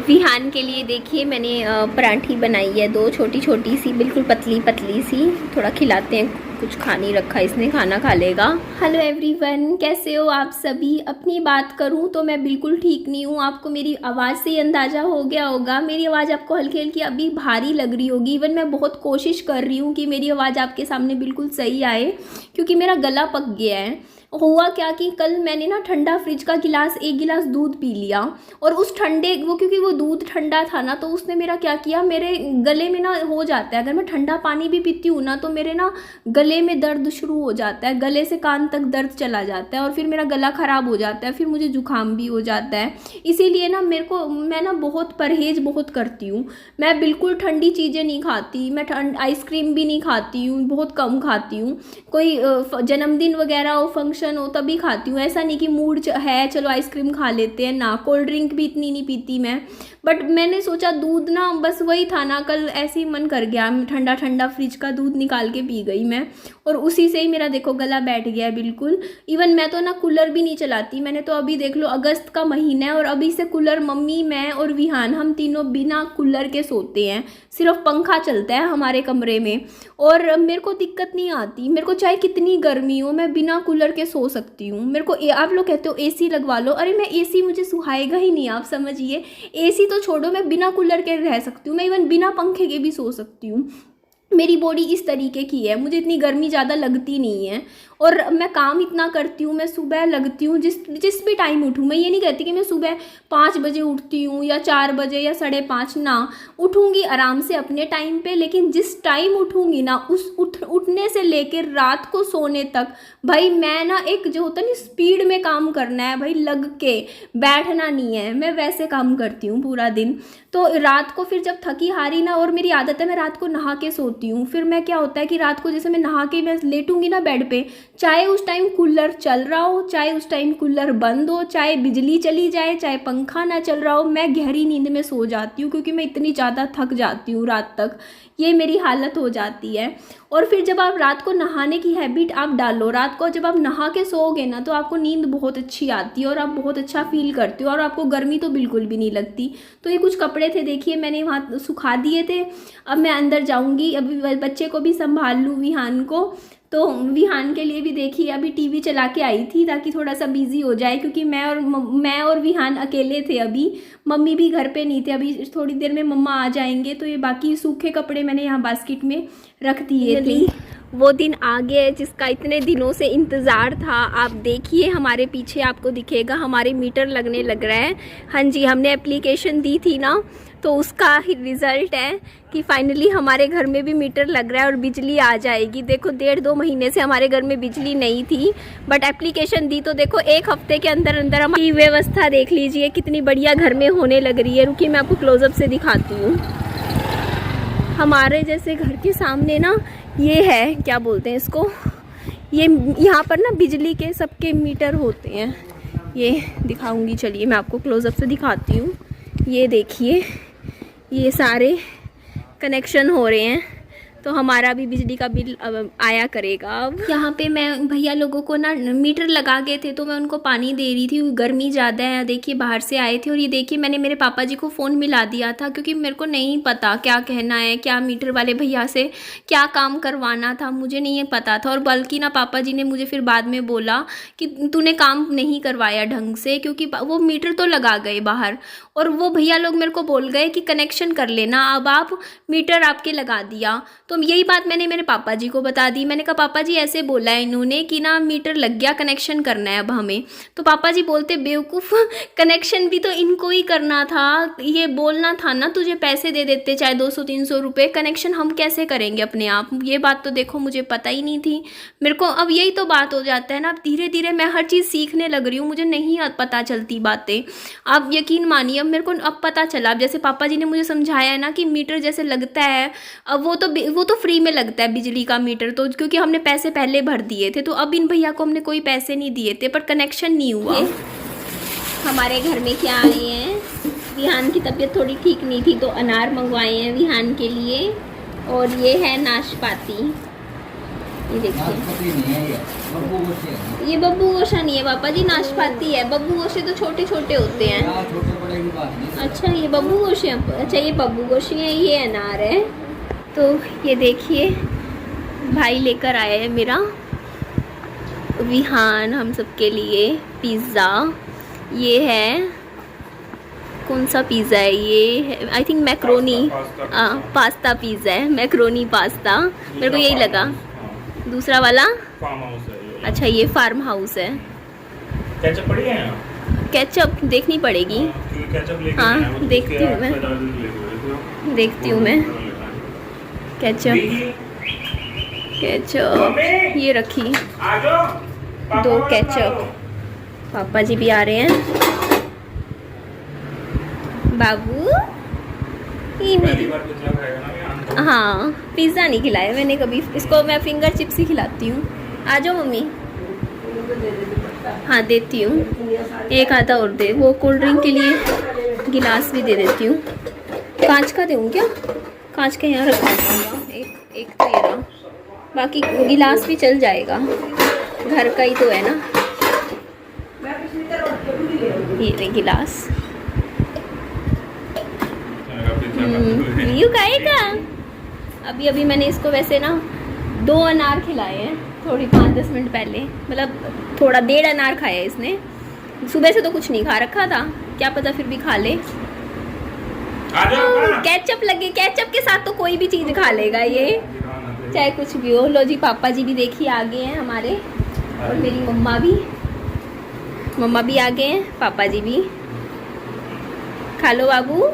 विहान के लिए देखिए मैंने पराठी बनाई है, 2 छोटी छोटी सी, बिल्कुल पतली पतली सी। थोड़ा खिलाते हैं, कुछ खा नहीं रखा इसने, खाना खा लेगा। हेलो एवरीवन, कैसे हो आप सभी। अपनी बात करूं तो मैं बिल्कुल ठीक नहीं हूं। आपको मेरी आवाज़ से ही अंदाज़ा हो गया होगा। मेरी आवाज़ आपको हल्की हल्की अभी भारी लग रही होगी। इवन मैं बहुत कोशिश कर रही हूँ कि मेरी आवाज़ आपके सामने बिल्कुल सही आए, क्योंकि मेरा गला पक गया है। हुआ क्या कि कल मैंने ना ठंडा फ्रिज का गिलास, 1 गिलास दूध पी लिया, और उस ठंडे क्योंकि वो दूध ठंडा था ना, तो उसने मेरा क्या किया, मेरे गले में ना हो जाता है, अगर मैं ठंडा पानी भी पीती हूँ ना तो मेरे ना गले में दर्द शुरू हो जाता है, गले से कान तक दर्द चला जाता है, और फिर मेरा गला ख़राब हो जाता है, फिर मुझे जुकाम भी हो जाता है। इसीलिए ना मैं ना बहुत परहेज बहुत करती हूँ। मैं बिल्कुल ठंडी चीज़ें नहीं खाती, मैं आइसक्रीम भी नहीं खाती हूँ, बहुत कम खाती हूँ। कोई जन्मदिन वगैरह हो, फंक्शन हो, तभी खाती हूँ। ऐसा नहीं कि मूड है चलो आइसक्रीम खा लेते हैं ना। कोल्ड ड्रिंक भी इतनी नहीं पीती मैं। बट मैंने सोचा दूध ना, बस वही था ना, कल ऐसे ही मन कर गया, ठंडा ठंडा फ्रिज का दूध निकाल के पी गई मैं, और उसी से ही मेरा देखो गला बैठ गया है बिल्कुल। इवन मैं तो ना कूलर भी नहीं चलाती। मैंने तो अभी देख लो, अगस्त का महीना है और अभी से कूलर, मम्मी, मैं और विहान, हम तीनों बिना कूलर के सोते हैं। सिर्फ पंखा चलता है हमारे कमरे में, और मेरे को दिक्कत नहीं आती। मेरे को चाहे कितनी गर्मी हो, मैं बिना कूलर के सो सकती हूँ। मेरे को आप लोग कहते हो एसी लगवा लो, अरे मैं एसी, मुझे सुहाएगा ही नहीं, आप समझिए। एसी तो छोड़ो, मैं बिना कूलर के रह सकती हूँ, मैं इवन बिना पंखे के भी सो सकती हूँ। मेरी बॉडी इस तरीके की है, मुझे इतनी गर्मी ज़्यादा लगती नहीं है। और मैं काम इतना करती हूँ, मैं सुबह लगती हूँ, जिस भी टाइम उठूँ। मैं ये नहीं कहती कि मैं सुबह 5 बजे उठती हूँ या 4 बजे या 5:30 ना। उठूँगी आराम से अपने टाइम पे, लेकिन जिस टाइम उठूँगी ना, उस उठने से लेकर रात को सोने तक भाई मैं ना, एक जो होता है ना, स्पीड में काम करना है भाई, लग के बैठना नहीं है। मैं वैसे काम करती हूँ पूरा दिन। तो रात को फिर जब थकी हारी ना, और मेरी आदत है मैं रात को नहा के सोती हूँ। फिर मैं क्या होता है कि रात को जैसे मैं नहा के मैं लेटूंगी ना बेड पे, चाहे उस टाइम कूलर चल रहा हो, चाहे उस टाइम कूलर बंद हो, चाहे बिजली चली जाए, चाहे पंखा ना चल रहा हो, मैं गहरी नींद में सो जाती हूँ, क्योंकि मैं इतनी ज़्यादा थक जाती हूँ रात तक। ये मेरी हालत हो जाती है। और फिर जब आप रात को नहाने की हैबिट आप डालो, रात को जब आप नहा के सोओगे ना, तो आपको नींद बहुत अच्छी आती है और आप बहुत अच्छा फील करते हो, और आपको गर्मी तो बिल्कुल भी नहीं लगती। तो ये कुछ कपड़े थे, देखिए मैंने वहाँ सुखा दिए थे। अब मैं अंदर जाऊँगी, अभी बच्चे को भी संभाल लूँ, विहान को। तो विहान के लिए भी देखिए अभी टीवी चला के आई थी, ताकि थोड़ा सा बिजी हो जाए, क्योंकि मैं और विहान अकेले थे अभी। मम्मी भी घर पे नहीं थे। अभी थोड़ी देर में मम्मा आ जाएंगे, तो ये बाकी सूखे कपड़े मैंने यहाँ बास्केट में रख दिए थे। वो दिन आ गया जिसका इतने दिनों से इंतज़ार था। आप देखिए हमारे पीछे आपको दिखेगा, हमारे मीटर लगने लग रहा है। हाँ जी, हमने एप्लीकेशन दी थी ना, तो उसका ही रिज़ल्ट है कि फाइनली हमारे घर में भी मीटर लग रहा है और बिजली आ जाएगी। देखो 1.5-2 महीने से हमारे घर में बिजली नहीं थी, बट एप्लीकेशन दी तो देखो 1 हफ्ते के अंदर अंदर हमारी व्यवस्था देख लीजिए कितनी बढ़िया घर में होने लग रही है। रुकिए मैं आपको क्लोजअप से दिखाती हूँ। हमारे जैसे घर के सामने ना, ये है, क्या बोलते हैं इसको, ये यहाँ पर ना बिजली के सबके मीटर होते हैं। ये दिखाऊंगी, चलिए मैं आपको क्लोजअप से दिखाती हूँ। ये देखिए, ये सारे कनेक्शन हो रहे हैं, तो हमारा भी बिजली का बिल अब आया करेगा। अब यहाँ पे मैं भैया लोगों को ना मीटर लगा गए थे, तो मैं उनको पानी दे रही थी। गर्मी ज़्यादा है, देखिए बाहर से आए थे। और ये देखिए मैंने मेरे पापा जी को फ़ोन मिला दिया था, क्योंकि मेरे को नहीं पता क्या कहना है, क्या मीटर वाले भैया से क्या काम करवाना था, मुझे नहीं पता था। और बल्कि ना पापा जी ने मुझे फिर बाद में बोला कि तूने काम नहीं करवाया ढंग से, क्योंकि वो मीटर तो लगा गए बाहर, और वो भैया लोग मेरे को बोल गए कि कनेक्शन कर लेना, अब आप मीटर आपके लगा दिया। तो यही बात मैंने मेरे पापा जी को बता दी। मैंने कहा पापा जी ऐसे बोला है इन्होंने कि ना मीटर लग गया, कनेक्शन करना है अब हमें। तो पापा जी बोलते बेवकूफ़, कनेक्शन भी तो इनको ही करना था, ये बोलना था ना, तुझे पैसे दे देते चाहे 200-300 रुपये, कनेक्शन हम कैसे करेंगे अपने आप। ये बात तो देखो मुझे पता ही नहीं थी मेरे को। अब यही तो बात हो जाता है ना, अब धीरे धीरे मैं हर चीज़ सीखने लग रही हूँ, मुझे नहीं पता चलती बातें। आप यकीन मानिए अब मेरे को अब पता चला। अब जैसे पापा जी ने मुझे समझाया है ना कि मीटर जैसे लगता है, अब वो तो फ्री में लगता है बिजली का मीटर, तो क्योंकि हमने पैसे पहले भर दिए थे, तो अब इन भैया को हमने कोई पैसे नहीं दिए थे, पर कनेक्शन नहीं हुआ। हमारे घर में क्या आए हैं, विहान की तबीयत थोड़ी ठीक नहीं थी, तो अनार मंगवाए हैं विहान के लिए। और ये है नाशपाती, ये देखिए, ये बब्बू गोशा नहीं है पापा जी, नाशपाती है। बब्बू गोशे तो छोटे छोटे होते हैं। अच्छा ये बब्बू गोशी, अच्छा ये बब्बू गोशी है, ये अनार है। तो ये देखिए भाई लेकर आया है मेरा विहान हम सबके लिए पिज़्ज़ा। ये है कौन सा पिज़्ज़ा है ये, I think macaroni pasta pizza है, मैक्रोनी पास्ता मेरे को यही लगा। दूसरा वाला फार्म हाउस है ये। अच्छा ये फार्म हाउस है। केचप पड़ी है यहाँ? केचप देखनी पड़ेगी। केचप लेके हाँ, आया हूँ, देखती हूँ मैं। देखती हूँ मैं केचप। केचप ये रखी दो केचप। पापा जी भी आ रहे हैं। बाबू ये मेरी हाँ पिज़्ज़ा नहीं खिलाया मैंने कभी इसको, मैं फिंगर चिप्स ही खिलाती हूँ। आ जाओ मम्मी। हाँ देती हूँ, एक आधा और दे। वो कोल्ड ड्रिंक के लिए गिलास भी दे देती हूँ। कांच का दूँ क्या? कांच का यहाँ रखा दूँगा। एक तो ये रहा, बाकी गिलास भी चल जाएगा, घर का ही तो है ना। ये ले गिलास। यू खाएगा? अभी अभी मैंने इसको वैसे ना 2 अनार खिलाए हैं, थोड़ी 5-10 मिनट पहले, मतलब थोड़ा 1.5 अनार खाया है इसने। सुबह से तो कुछ नहीं खा रखा था, क्या पता फिर भी खा ले। केचप लगे, केचप के साथ तो कोई भी चीज़ खा लेगा ये, चाहे कुछ भी हो। लो जी पापा जी भी देखिए आ गए हैं हमारे, और मेरी मम्मा भी आ गए हैं, पापा जी भी। खा लो बाबू।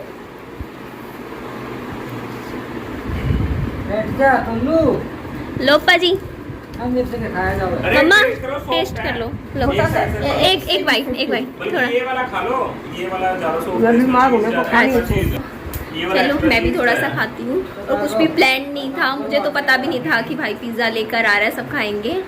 लो पाजी मम्मा टेस्ट कर लो। लो एक बाइट थोड़ा। ये वाला खा लो, ये वाला चलो मैं भी थोड़ा सा खाती हूँ। और कुछ भी प्लान नहीं था, मुझे तो पता भी नहीं था कि भाई पिज़्ज़ा लेकर आ रहा है, सब खाएंगे।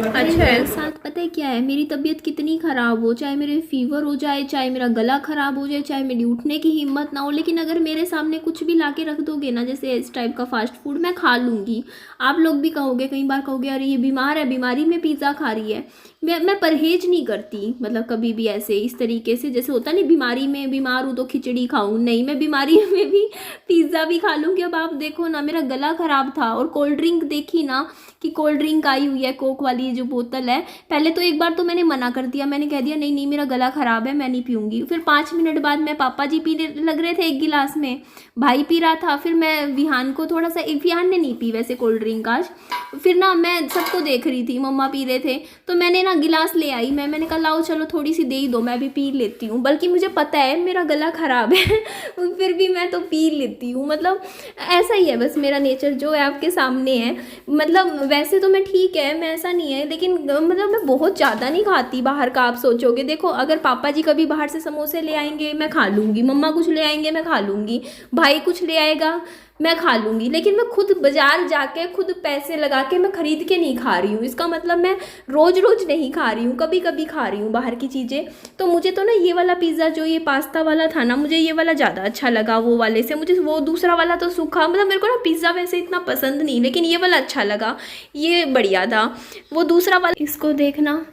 अच्छा है। साथ पता है क्या है, मेरी तबीयत कितनी ख़राब हो, चाहे मेरे फीवर हो जाए, चाहे मेरा गला ख़राब हो जाए, चाहे मेरी उठने की हिम्मत ना हो, लेकिन अगर मेरे सामने कुछ भी ला के रख दोगे ना, जैसे इस टाइप का फास्ट फूड, मैं खा लूँगी। आप लोग भी कहोगे, कई बार कहोगे अरे ये बीमार है, बीमारी में पिज़्ज़ा खा रही है। मैं परहेज नहीं करती, मतलब कभी भी ऐसे इस तरीके से, जैसे होता नहीं बीमारी में बीमार हूँ तो खिचड़ी खाऊं, नहीं, मैं बीमारी में भी पिज़्ज़ा भी खा लूँगी। अब आप देखो ना, मेरा गला ख़राब था, और कोल्ड ड्रिंक देखी ना कि कोल्ड ड्रिंक आई हुई है कोक वाली जो बोतल है। पहले तो एक बार तो मैंने मना कर दिया, मैंने कह दिया नहीं मेरा गला ख़राब है, मैं नहीं पीऊँगी। फिर 5 मिनट बाद में पापा जी पीने लग रहे थे 1 गिलास में, भाई पी रहा था, फिर मैं विहान को थोड़ा सा, विहान ने नहीं पी वैसे कोल्ड ड्रिंक आज। फिर ना मैं सबको देख रही थी, मम्मा पी रहे थे, तो मैंने ना गिलास ले आई, मैंने कहा लाओ चलो थोड़ी सी दे ही दो, मैं भी पी लेती हूँ। बल्कि मुझे पता है मेरा गला ख़राब है फिर भी मैं तो पी लेती हूँ। मतलब ऐसा ही है बस मेरा नेचर, जो है आपके सामने है। मतलब वैसे तो मैं ठीक है, मैं ऐसा नहीं है, लेकिन मतलब मैं बहुत ज़्यादा नहीं खाती बाहर का। आप सोचोगे, देखो अगर पापा जी कभी बाहर से समोसे ले आएंगे मैं खा लूँगी, मम्मा कुछ ले आएंगे मैं खा लूँगी, भाई कुछ ले आएगा मैं खा लूँगी, लेकिन मैं खुद बाज़ार जाके खुद पैसे लगा के मैं ख़रीद के नहीं खा रही हूँ। इसका मतलब मैं रोज़ रोज़ नहीं खा रही हूँ, कभी कभी खा रही हूँ बाहर की चीज़ें। तो मुझे तो ना ये वाला पिज़्ज़ा जो ये पास्ता वाला था ना, मुझे ये वाला ज़्यादा अच्छा लगा वो वाले से। मुझे वो दूसरा वाला तो सूखा, मतलब मेरे को ना पिज़्ज़ा वैसे इतना पसंद नहीं, लेकिन ये वाला अच्छा लगा, ये बढ़िया था। वो दूसरा वाला, इसको देखना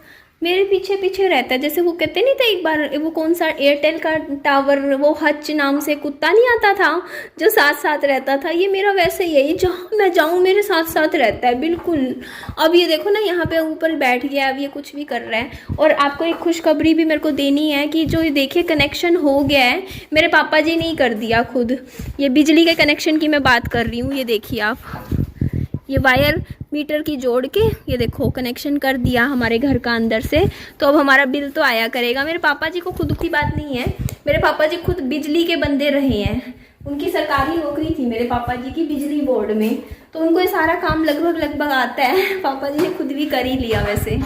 मेरे पीछे पीछे रहता है, जैसे वो कहते नहीं थे एक बार, वो कौन सा एयरटेल का टावर, वो हच नाम से कुत्ता नहीं आता था जो साथ साथ रहता था, ये मेरा वैसे यही, जहाँ मैं जाऊँ मेरे साथ साथ रहता है बिल्कुल। अब ये देखो ना यहाँ पे ऊपर बैठ गया, अब ये कुछ भी कर रहा है। और आपको एक खुशखबरी भी मेरे को देनी है कि जो देखिए कनेक्शन हो गया है, मेरे पापा जी ने ही कर दिया खुद। ये बिजली के कनेक्शन की मैं बात कर रही हूँ, ये देखिए आप, ये वायर मीटर की जोड़ के ये देखो कनेक्शन कर दिया हमारे घर का अंदर से। तो अब हमारा बिल तो आया करेगा। मेरे पापा जी को खुद की बात नहीं है, मेरे पापा जी खुद बिजली के बंदे रहे हैं, उनकी सरकारी नौकरी थी मेरे पापा जी की बिजली बोर्ड में, तो उनको ये सारा काम लगभग आता है। पापा जी ने खुद भी कर ही लिया। वैसे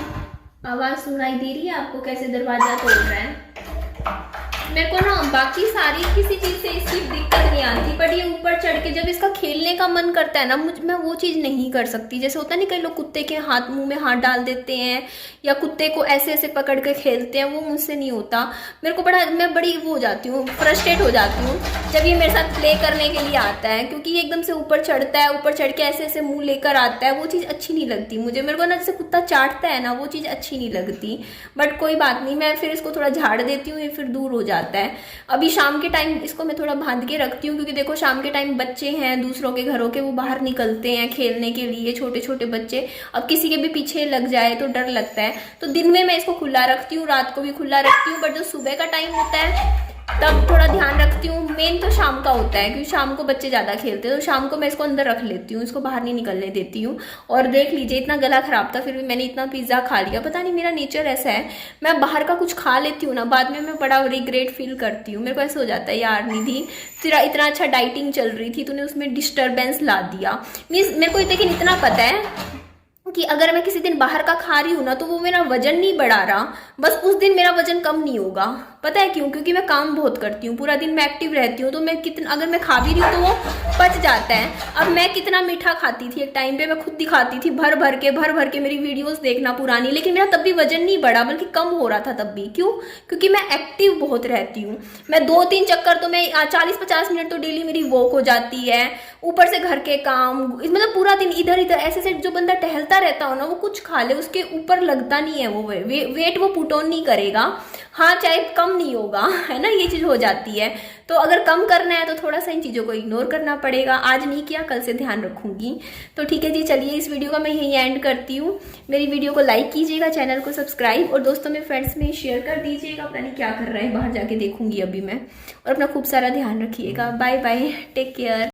आवाज़ सुनाई दे रही है आपको, कैसे दरवाज़ा तोड़ रहा है? मेरे को ना बाकी सारी किसी चीज से इसकी दिक्कत नहीं आती, बट ये ऊपर चढ़ के जब इसका खेलने का मन करता है ना, मैं वो चीज नहीं कर सकती। जैसे होता नहीं कई लोग कुत्ते के हाथ मुंह में हाथ डाल देते हैं या कुत्ते को ऐसे ऐसे पकड़ के खेलते हैं, वो मुझसे नहीं होता। मेरे को मैं बड़ी वो हो जाती हूँ, फ्रस्ट्रेट हो जाती हूँ जब ये मेरे साथ प्ले करने के लिए आता है, क्योंकि ये एकदम से ऊपर चढ़ता है, ऊपर चढ़ के ऐसे ऐसे मुंह लेकर आता है, वो चीज़ अच्छी नहीं लगती मुझे। मेरे को ना जैसे कुत्ता चाटता है ना, वो चीज़ अच्छी नहीं लगती। बट कोई बात नहीं, मैं फिर इसको थोड़ा झाड़ देती हूँ, ये फिर दूर हो जाता है। अभी शाम के टाइम इसको मैं थोड़ा बांध के रखती हूँ, क्योंकि देखो शाम के टाइम बच्चे हैं दूसरों के घरों के, वो बाहर निकलते हैं खेलने के लिए, छोटे छोटे बच्चे। अब किसी के भी पीछे लग जाए तो डर लगता है, तो दिन में मैं इसको खुला रखती हूँ, रात को भी खुला रखती हूँ। बट जो सुबह का टाइम होता है तब थोड़ा ध्यान रखती हूँ। मेन तो शाम का होता है, क्योंकि शाम को बच्चे ज़्यादा खेलते हैं, तो शाम को मैं इसको अंदर रख लेती हूँ, इसको बाहर नहीं निकलने देती हूँ। और देख लीजिए, इतना गला खराब था फिर भी मैंने इतना पिज़्ज़ा खा लिया। पता नहीं मेरा नेचर ऐसा है, मैं बाहर का कुछ खा लेती हूँ ना, बाद में मैं बड़ा रिग्रेट फील करती हूँ। मेरे को ऐसा हो जाता है, यार निधि तेरा इतना अच्छा डाइटिंग चल रही थी, तूने उसमें डिस्टर्बेंस ला दिया। मीन्स मेरे को लेकिन इतना पता है कि अगर मैं किसी दिन बाहर का खा रही हूँ ना, तो वो मेरा वजन नहीं बढ़ा रहा, बस उस दिन मेरा वजन कम नहीं होगा। पता है क्यों? क्योंकि मैं काम बहुत करती हूँ, पूरा दिन मैं एक्टिव रहती हूँ, तो मैं कितना अगर मैं खा भी रही हूँ तो वो पच जाता है। अब मैं कितना मीठा खाती थी एक टाइम पे, मैं खुद दिखाती थी भर भर के मेरी वीडियोस देखना पुरानी, लेकिन मेरा तब भी वजन नहीं बढ़ा, बल्कि कम हो रहा था तब भी। क्यों? क्योंकि मैं एक्टिव बहुत रहती हूँ। मैं 2-3 चक्कर तो मैं 40-50 मिनट तो डेली मेरी वॉक हो जाती है, ऊपर से घर के काम, मतलब पूरा दिन इधर इधर ऐसे से। जो बंदा टहलता रहता हो ना, वो कुछ खा ले उसके ऊपर लगता नहीं है, वो वेट वो पुट ऑन नहीं करेगा। हाँ, चाहे कम नहीं होगा, है ना, ये चीज़ हो जाती है। तो अगर कम करना है तो थोड़ा सा इन चीज़ों को इग्नोर करना पड़ेगा। आज नहीं किया, कल से ध्यान रखूंगी। तो ठीक है जी, चलिए इस वीडियो का मैं यहीं एंड करती हूँ। मेरी वीडियो को लाइक कीजिएगा, चैनल को सब्सक्राइब, और दोस्तों में फ्रेंड्स में शेयर कर दीजिएगा। पता नहीं क्या कर रहा है, बाहर जाके देखूंगी अभी मैं। और अपना खूब सारा ध्यान रखिएगा। Bye bye, take care.